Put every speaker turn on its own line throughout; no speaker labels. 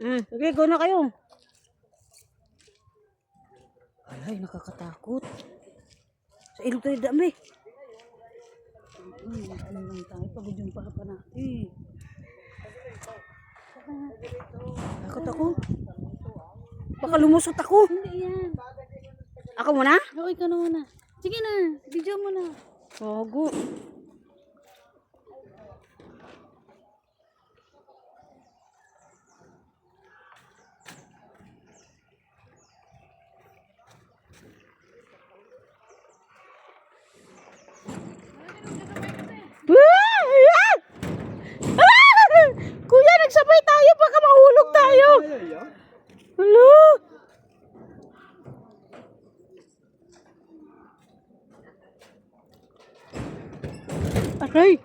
Sige, go na kayo. Alay, nakakatakot. Sa ilog tayo dami. Ano lang tayo, pagod yung papa natin. Takot ako. Baka lumusot ako.
Hindi yan.
Ako muna?
Oo, ikaw na muna. Sige na, video mo na.
Bago. Kuya, nagsabay tayo, baka mahulog tayo. Hello? Aray!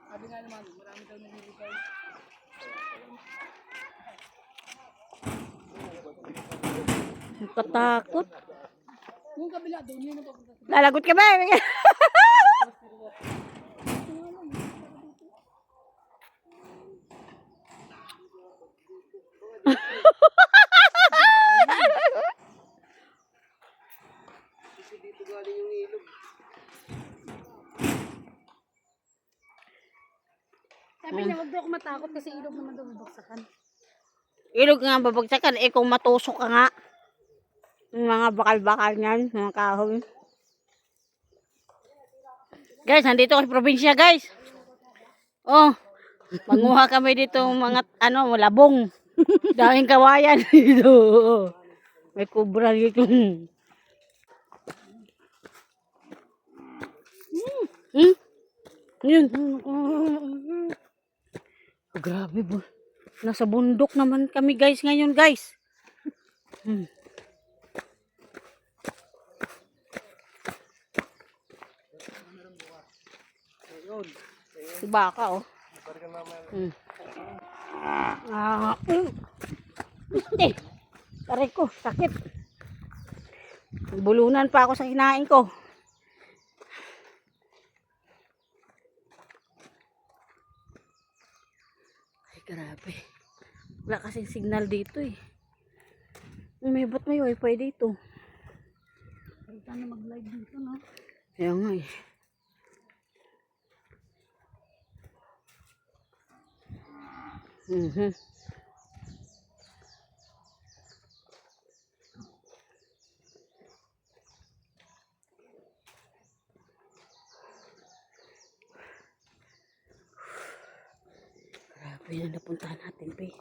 Sabi nga naman, marami daw naliligaw.
Katakot.
Yung kabila doon, yun ang papunta.
Lalagot ka ba?
Dito galing yung ilog. Sabi niya, wag daw ako matakot kasi ilog naman daw babaksakan.
Ilog nga babagsakan, eh kung matusok ka nga. Yung mga bakal-bakal niyan, mga kahoy. Guys, nandito kasi probinsya, guys. Oh, manguha kami dito mga labong. Daming kawayan dito. May kubra dito. Yun. Grabe po. Nasa bundok naman kami guys ngayon guys. Si baka oh. Taray ko, sakit. Bulunan pa ako sa kinain ko. Ay, grabe. Wala kasing signal dito eh. Ba't may wifi dito?
Sana mag-live dito, no?
Kaya nga eh. Grabe na napuntahan natin, pe.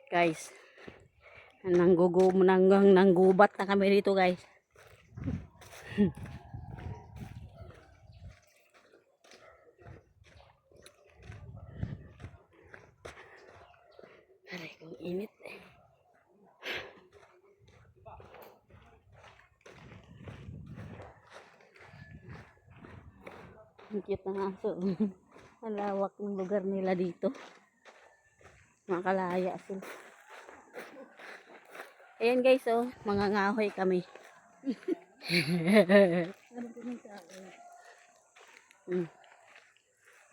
Guys, nanggubat na kami dito guys. Aray, kung init eh. Ang cute ng aso. Ang lawak ng lugar nila dito. Makalaya sila. Ayan guys, oh, mga ngahoy kami.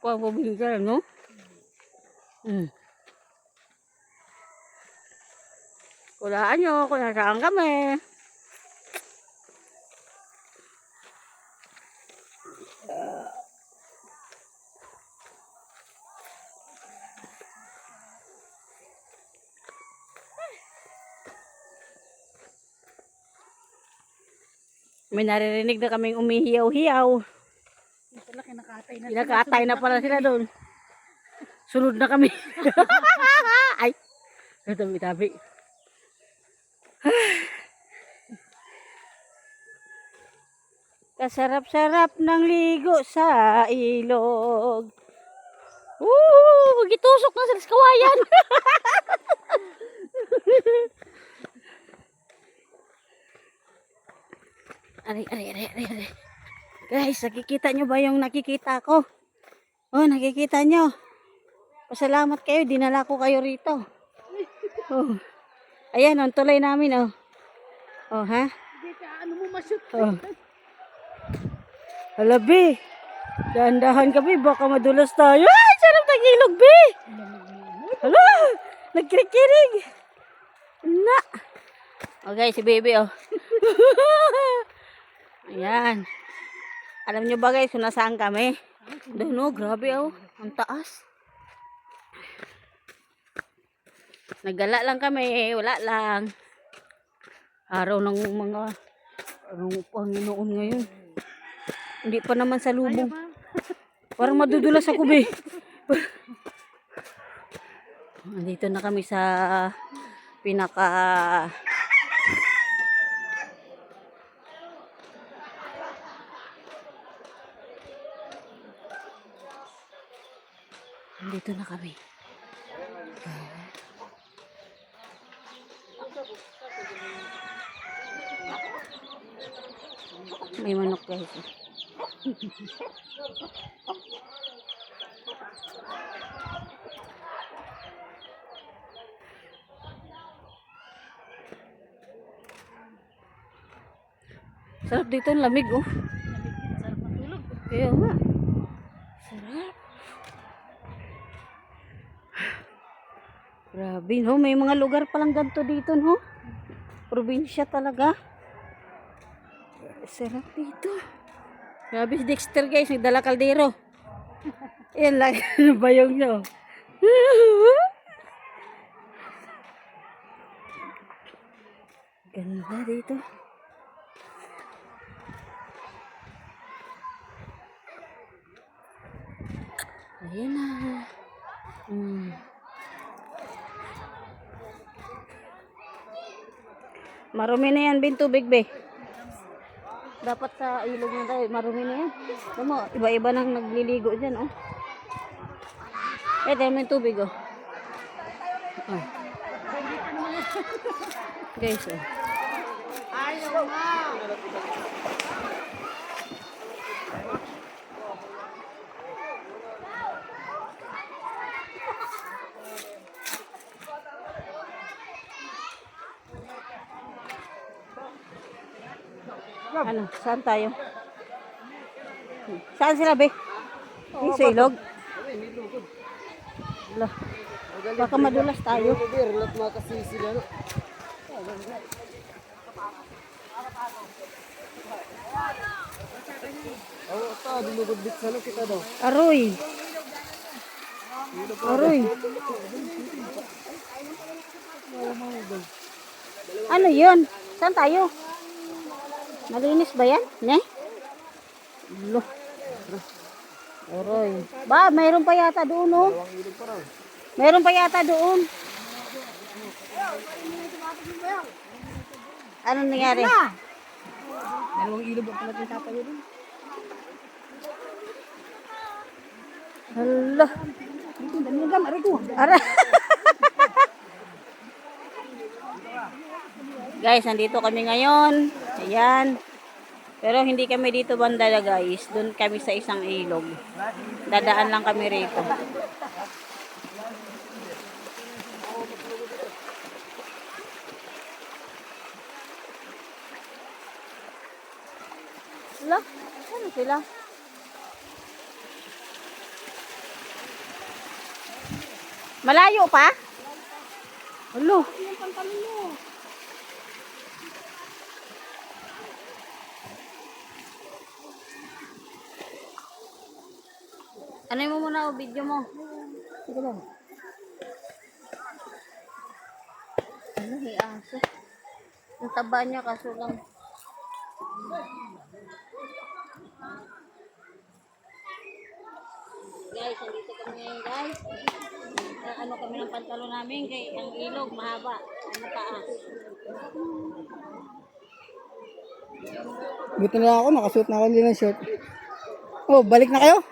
Kuha po binigyan, no? Kulaan nyo kung nasaan kami. May naririnig na kaming umihiyaw-hiyaw.
Pala, kinakatay na.
Kinakatay na pala sila doon. Sunod na kami. Ay, tabi-tabi. Kasarap-sarap ng ligo sa ilog. Gitusok na sa kawayan. Ari. Guys, nakikita nyo ba yung nakikita ko? Oh, nakikita nyo. Pasalamat kayo, dinala ko kayo rito. Oh. Ayan, ang tulay namin, oh. Oh, ha?
Hindi ka, ano mo ma-shoot.
Oh. Halabi. Dahan-dahan kami, baka madulas tayo. Ay, sarap ng ilog, be. Hala, nagkikirig. Na. Okay, si baby, oh. Ayan. Alam nyo ba guys, kung nasaan kami? Doon, oh, grabe, oh. Ang taas. Naggala lang kami, wala lang. Araw ng mga Panginoon ngayon. Hindi pa naman sa lubong. Parang madudulas ako, be. Nandito na kami sa pinaka nandito na kami. May manok guys. Sarap dito, ang lamig, oh.
Sarap matulog.
Kaya nga. Sarap. Grabe, no? May mga lugar palang ganito dito, no? Probinsya talaga. Sarap dito. Grabe si Dexter, guys. Nagdala kaldero. Yan lang. Bayong niya, oh. Ganda dito. Ayan na. Marumi na yan, bin, tubig, be. Dapat sa ilog na tayo, marumi na yan. Alam mo, iba-iba nang nagliligo dyan, oh. Tayo mo yung tubig, oh. Oh. Guys, oh.
Ayaw nga.
Ano, saan tayo? Saan sila, be? Sa ilog? Ala, baka madulas tayo. Aroy. Aroy. Ano yun? Saan tayo? Malinis ba yan? Ne? Lo. Aroy. Ba, mayroon pa yata doon, oh. Mayroon pa yata doon. Ano nangyari?
Dalawang ilog ang pala tatayo rin.
Hala.
Ito, dami gam, aray ko.
Ara. Guys, nandito kami ngayon. Ayan. Pero hindi kami dito banda, guys. Doon kami sa isang ilog. Dadaan lang kami rito. Hala, ano sila? Malayo pa? Alo.
Yung pantalon mo.
Ano mo muna o video mo?
Sige lang.
Ano, may aso. Ang taba niya kaso lang. Guys, nandito kami ngayon, guys. Ano kami ng pantalo namin kay ang ilog mahaba. Ano taas.
Buti na ako, nakasuot na ako din ng short. Oh, balik na kayo?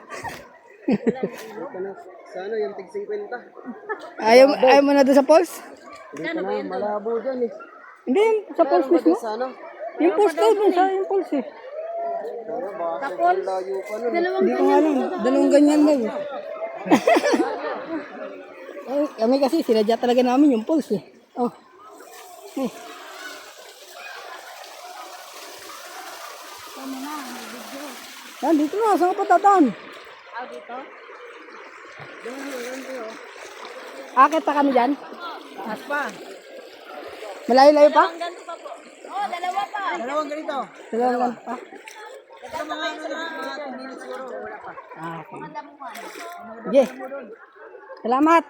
Sana yung tig 50.
Ayaw mo na doon sa falls?
Hindi ka na, malabo dyan eh.
Hindi, yung sa falls mismo.
Sana.
Yung falls daw dun sa yung falls eh.
Tapos, layo pa nun.
Hindi ko nga alam. Dalawang ganyan daw. Eh, kami kasi sinadya talaga namin yung falls eh. Oh. Eh. Yan, dito na. Saan ka pa dadaan?
Dito?
Akit pa kami dyan?
Mas pa.
Malayo-layo pa?
Ganito pa po. Oh, dalawa pa.
Dalawang ganito.
Dalawang ganito pa?
Ito mga ano na, mga 2 minutes siguro, wala pa.
Ah, okay. Sige. Salamat.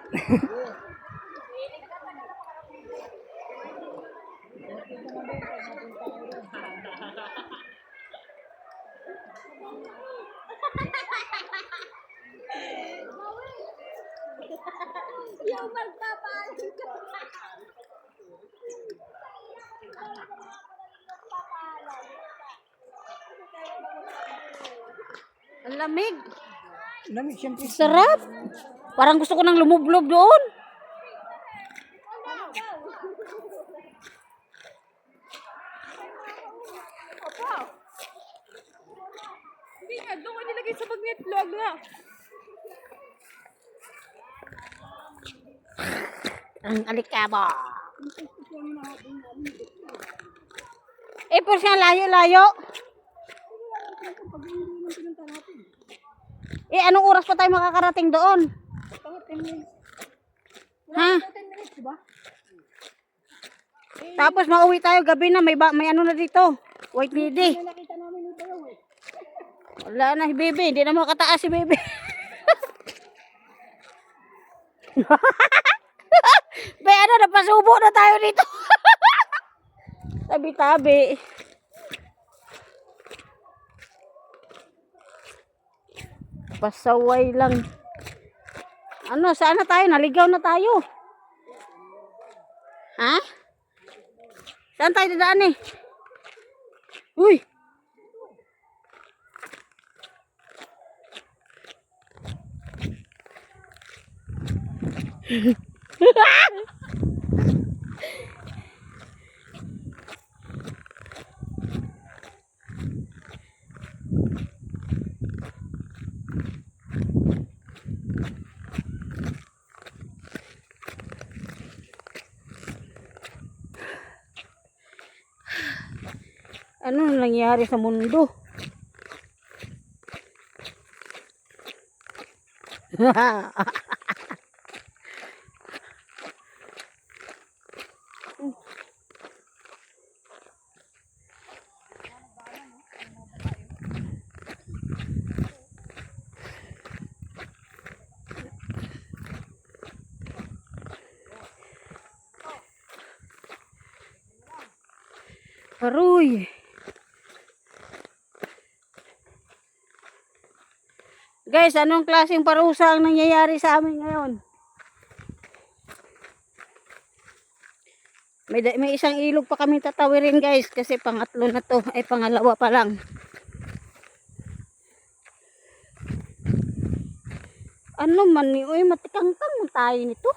Yung magpapaalam ka. Ang lamig.
Lamig siyempre.
Sarap. Parang gusto ko nang lumublob doon.
Hindi nga, doon ko nilagay sa bagnet vlog na.
Ang alikabo. Eh, pero siya layo-layo. Eh, anong oras pa tayo makakarating doon? Ha? Tapos mauwi tayo gabi na, may ano na dito. White lady. Wala na si Bebe, hindi na makataas si Bebe. Be, ano, napasubo na tayo dito. Tabi-tabi. Pasaway lang. Ano, saan na tayo? Naligaw na tayo. Ha? Saan tayo dadaan eh? Uy! Ano nangyari sa mundo? Aroy. Guys, anong klaseng parusa ang nangyayari sa amin ngayon? May isang ilog pa kami tatawirin guys kasi pangatlo na to, ay pangalawa pa lang. Ano man ni, uy, matikangkang mo tayo nito.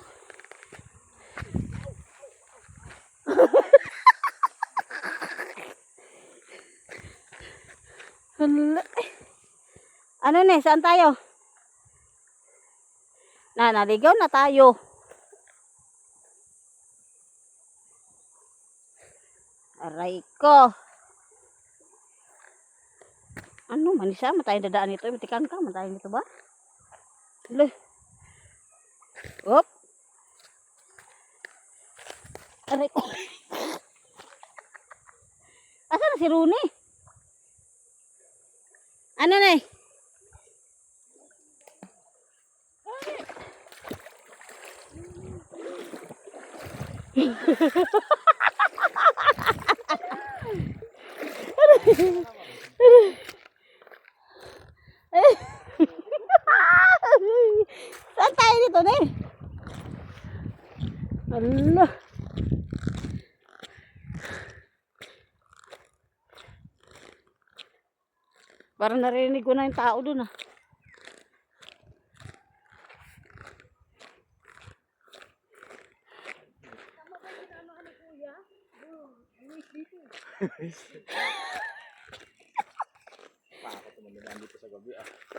Hala. Ano ne, saan tayo? Naligaw na tayo. Aray ko. Ano man isa, tayo dadaan nito. Matikan ka, tayo nito ba? Loh. Hop. Aray ko. Asa na si Rune? Ano na eh? Saan tayo dito na eh? Allah. Parang narinig ko na yung tao dun ah.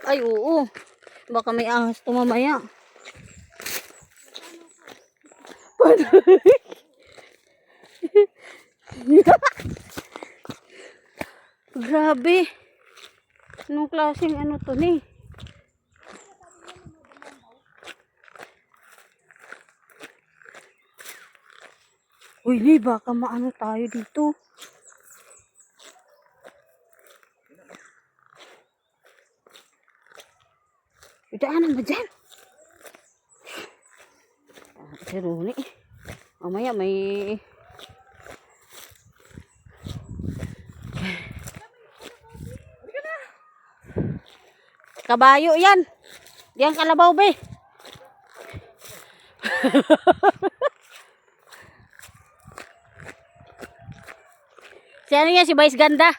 Ay, oo. Baka may ahas to mamaya. Grabe. Anong klaseng ano to ni? Uy, ni, baka maano tayo dito. Idaanan ba dyan? Si Runi. Mamaya may... Kabayo yan. Diyan kalabaw be. Si ano yan? Si Vice Ganda.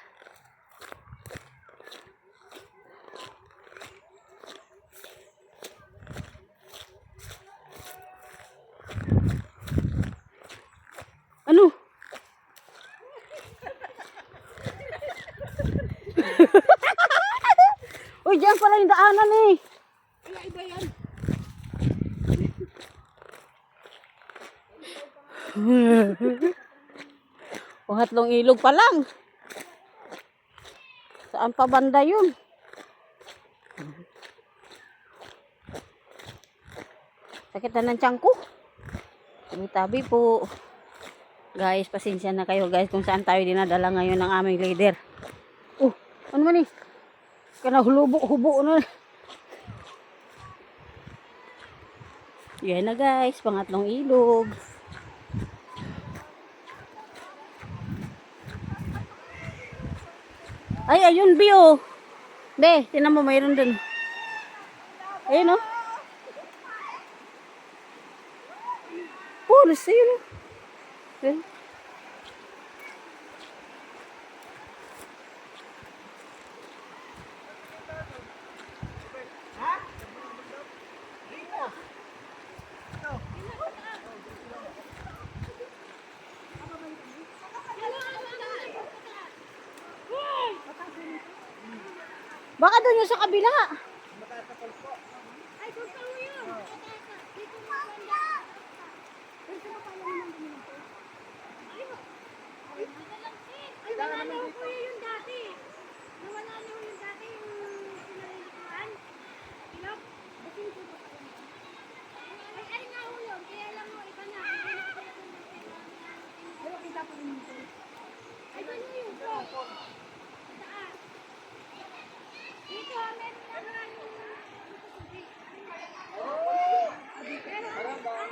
Ano? Uy, diyan pala yung daanan eh.
Iba yan.
Pangatlong ilog pa lang. Saan pa banda yun? Sakit na ng tiyan ko. Tabi-tabi po. Guys, pasensya na kayo guys kung saan tayo dinadala ngayon ng aming leader. Oh, ano man eh? Hubo na. Yan na guys, pangatlong ilog. Ay, ayun, Bio. Be, tinan mo, mayroon dun. Ayun, oh. Pulis, ayun, oh. Ayun. Baka doon yung sa kabila.
Ay, kung saan mo yun? Dito mo banda. Pero sa mapala mo nang guminto. Ay, wala na ho kuya yung dati. Nawala na ho yung dati yung pinalilikuan. Ilok, basin ko ba kayo? Ay, nga ho yun. Kaya lang ho, iba na. Ay, kita po rin ito. Ay, ba na yun? Saan? Dito, meron na maraming tubig. Pero ang ambon.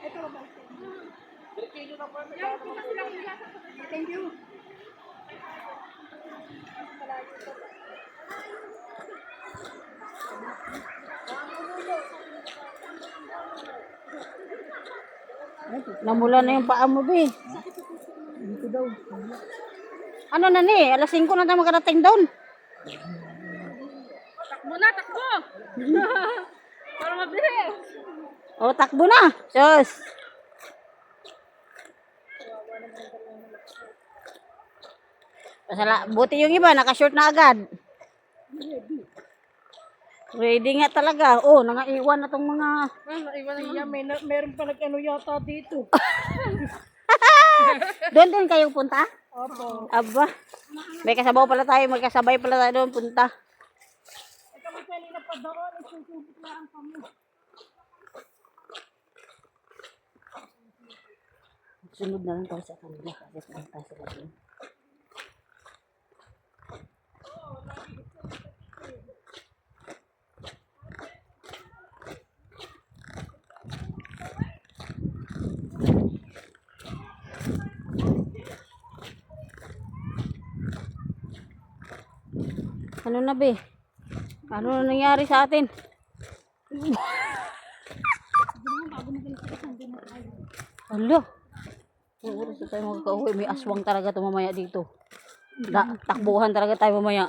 Ito ba? Thank you.
Namula na yung paa mo, be.
Dito daw.
Ano na ni? Alas 5 na tayo makarating doon.
Takbo na, takbo! Para mabilis!
O, takbo na. Sus. Buti yung iba, nakashort na agad. Ready nga talaga. Oh, nangaiwan na tong mga...
Naiwan na iya. Meron pa nag-ano yata dito.
Doon din kayo punta?
Opo.
Aba. May kasabaw pala tayo. May kasabay pala tayo doon punta.
Ito may kanina pa doon. Isusubit lang kami.
Sunod na lang tayo sa kanila. Kasi punta sila doon. Ano na be? Ano na nangyari sa atin? Alo. Ang oras na tayo magkakauwi. May aswang talaga ito mamaya dito. Takbuhan talaga tayo mamaya.